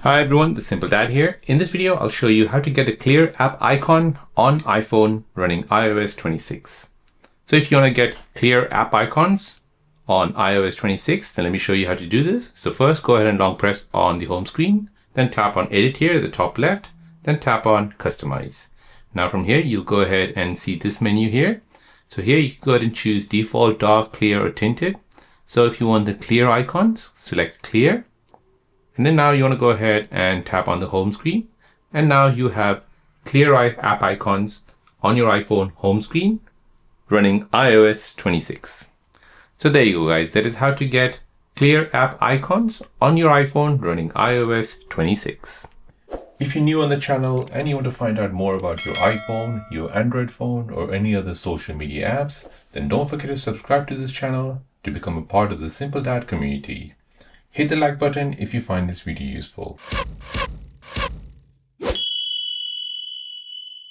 Hi everyone, the Simple Dad here. In this video, I'll show you how to get a clear app icon on iPhone running iOS 26. So if you want to get clear app icons on iOS 26, then let me show you how to do this. So first, go ahead and long press on the home screen, then tap on Edit here at the top left, then tap on Customize. Now from here, you'll go ahead and see this menu here. So here you can go ahead and choose default, dark, clear, or tinted. So if you want the clear icons, select clear. And then now you want to go ahead and tap on the home screen. And now you have clear app icons on your iPhone home screen running iOS 26. So there you go, guys. That is how to get clear app icons on your iPhone running iOS 26. If you're new on the channel and you want to find out more about your iPhone, your Android phone, or any other social media apps, then don't forget to subscribe to this channel to become a part of the Simple Dad community. Hit the like button if you find this video useful.